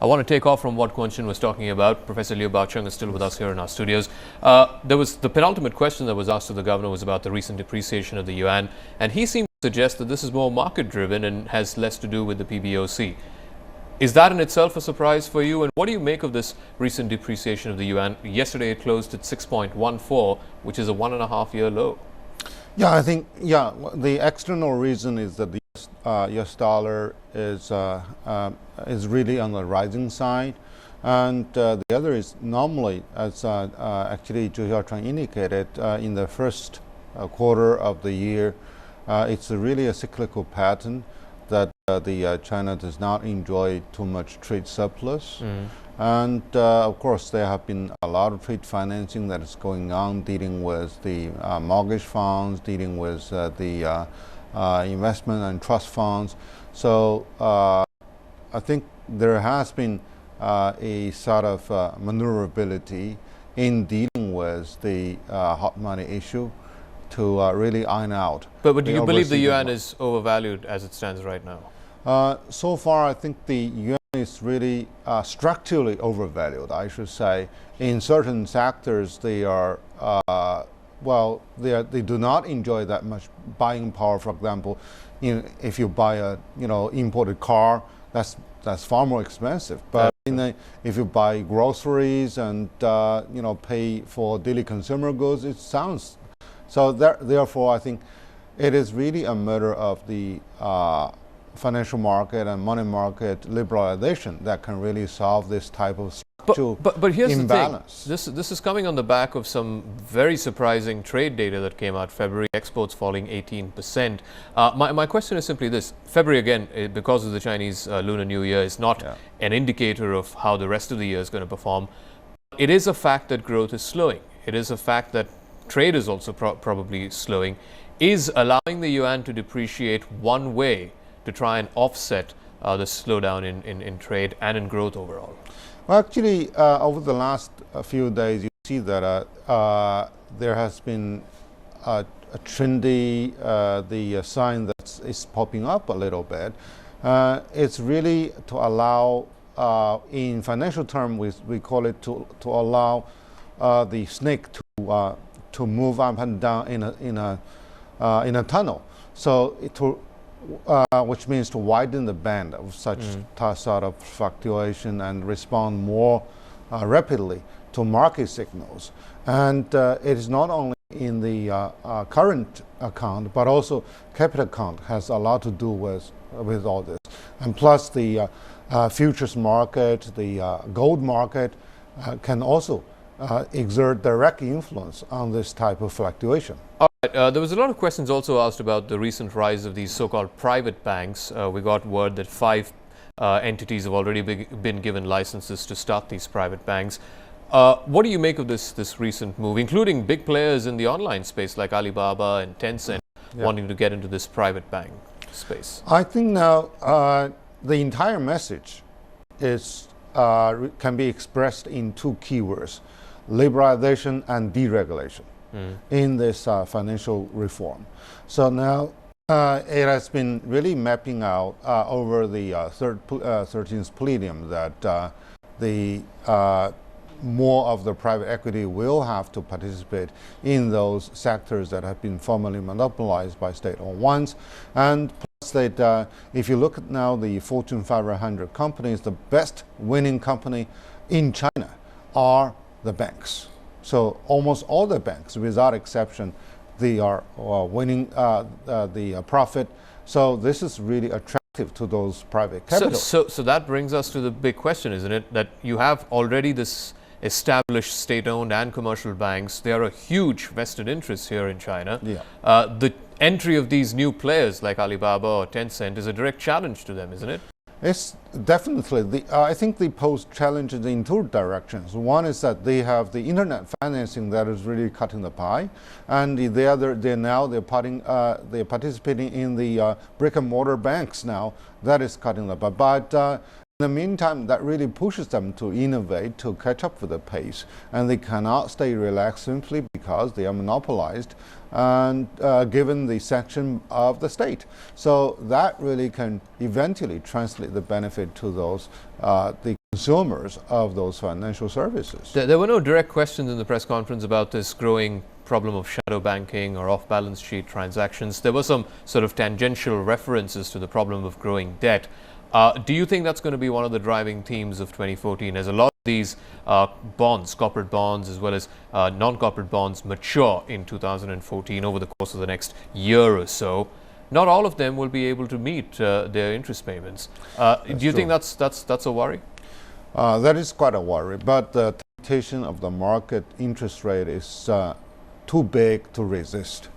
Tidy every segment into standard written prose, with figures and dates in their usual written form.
I want to take off from what Guan Xin was talking about. Professor Liu Baocheng is still with us here in our studios. There was the penultimate question that was asked to the governor was about the recent depreciation of the yuan, and he seemed to suggest that this is more market-driven and has less to do with the PBOC. Is that in itself a surprise for you? And what do you make of this recent depreciation of the yuan? Yesterday it closed at 6.14, which is a 1.5-year low. Yeah, I think, the external reason is that the US dollar is really on the rising side. And the other is normally, as actually Zhu Xiaocheng indicated, in the first quarter of the year, it's really a cyclical pattern that China does not enjoy too much trade surplus. And of course, there have been a lot of trade financing that is going on, dealing with the mortgage funds, dealing with the investment and trust funds. So I think there has been a sort of maneuverability in dealing with the hot money issue to really iron out. But do you believe the yuan is overvalued as it stands right now? So far, I think the yuan is really structurally overvalued, I should say. In certain sectors, they are they do not enjoy that much buying power. For example, if you buy a imported car, that's far more expensive. But if you buy groceries and pay for daily consumer goods, it sounds so. Therefore, I think it is really a matter of the financial market and money market liberalization that can really solve this type of structural but here's imbalance. The thing. This is coming on the back of some very surprising trade data that came out February, exports falling 18%. My question is simply this. February, again, because of the Chinese Lunar New Year, is not an indicator of how the rest of the year is going to perform. It is a fact that growth is slowing. It is a fact that trade is also probably slowing. Is allowing the yuan to depreciate one way to try and offset the slowdown in trade and in growth overall? Well, actually, over the last few days, you see that there has been a trendy, the sign that is popping up a little bit. It's really to allow, in financial terms, we call it to allow the snake to move up and down in a tunnel. So which means to widen the band of such sort of fluctuation and respond more rapidly to market signals. And it is not only in the current account, but also capital account has a lot to do with all this. And plus the futures market, the gold market can also exert direct influence on this type of fluctuation. There was a lot of questions also asked about the recent rise of these so-called private banks. We got word that 5 entities have already been given licenses to start these private banks. What do you make of this recent move, including big players in the online space like Alibaba and Tencent wanting to get into this private bank space? I think now the entire message is can be expressed in 2 keywords: liberalization and deregulation. In this financial reform. So now it has been really mapping out over the 13th plenum that the more of the private equity will have to participate in those sectors that have been formerly monopolized by state-owned ones. And plus that if you look at now the Fortune 500 companies, the best winning company in China are the banks. So almost all the banks, without exception, they are winning the profit. So this is really attractive to those private capital. So that brings us to the big question, isn't it? That you have already this established state-owned and commercial banks. They are a huge vested interest here in China. The entry of these new players like Alibaba or Tencent is a direct challenge to them, isn't it? It's definitely, I think they pose challenges in 2 directions. One is that they have the internet financing that is really cutting the pie, and the other, they're participating in the brick and mortar banks now. That is cutting the pie. But in the meantime, that really pushes them to innovate, to catch up with the pace, and they cannot stay relaxed simply because they are monopolized and given the sanction of the state. So that really can eventually translate the benefit to those the consumers of those financial services. There were no direct questions in the press conference about this growing problem of shadow banking or off-balance sheet transactions. There were some sort of tangential references to the problem of growing debt. Do you think that's going to be one of the driving themes of 2014 as a lot of these bonds, corporate bonds as well as non-corporate bonds mature in 2014 over the course of the next year or so? Not all of them will be able to meet their interest payments. Do you think that's a worry? That is quite a worry, but the temptation of the market interest rate is too big to resist.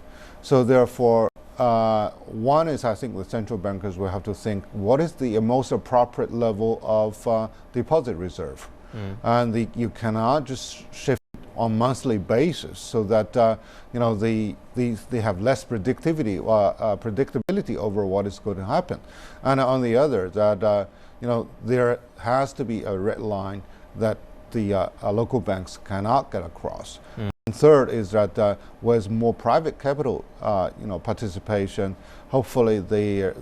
So therefore, one is, I think the central bankers will have to think what is the most appropriate level of deposit reserve. And you cannot just shift on monthly basis so that they have less predictability over what is going to happen. And on the other, that there has to be a red line that the local banks cannot get across. And third is that with more private capital participation, hopefully their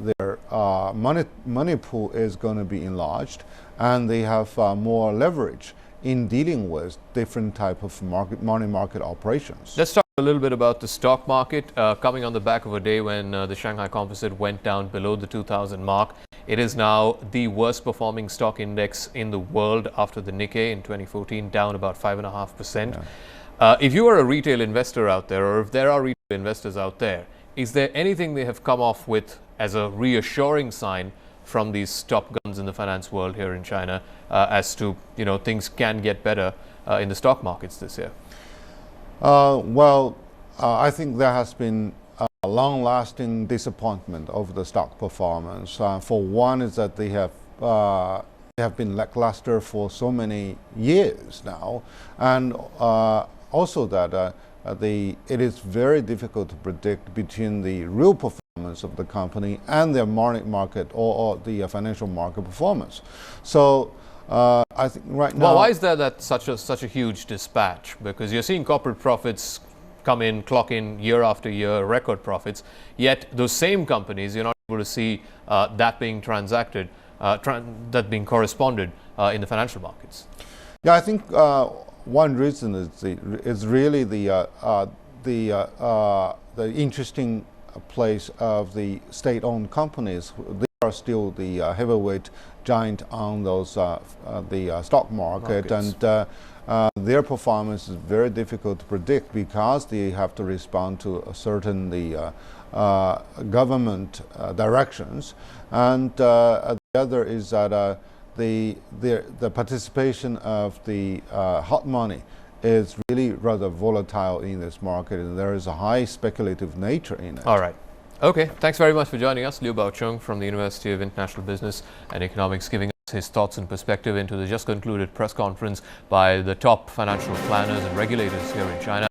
money pool is going to be enlarged, and they have more leverage in dealing with different type of money market operations. Let's talk a little bit about the stock market. Coming on the back of a day when the Shanghai Composite went down below the 2000 mark. It is now the worst performing stock index in the world after the Nikkei in 2014, down about 5.5%. Yeah. If you are a retail investor out there, or if there are retail investors out there, is there anything they have come off with as a reassuring sign from these top guns in the finance world here in China as to things can get better in the stock markets this year? I think there has been a long-lasting disappointment over the stock performance. For one, is that they have been lackluster for so many years now, and also that it is very difficult to predict between the real performance of the company and their market or the financial market performance. So I think right now. Well, why is there such a huge dispatch? Because you're seeing corporate profits come in, clock in year after year, record profits, yet those same companies, you're not able to see that being transacted, that being corresponded in the financial markets. Yeah, I think one reason is really the interesting place of the state-owned companies. They are still the heavyweight giant on those the stock market, and their performance is very difficult to predict because they have to respond to a certain government directions, and the other is that the participation of the hot money is really rather volatile in this market, and there is a high speculative nature in it. All right. Okay. Thanks very much for joining us, Liu Baocheng from the University of International Business and Economics, giving us his thoughts and perspective into the just concluded press conference by the top financial planners and regulators here in China.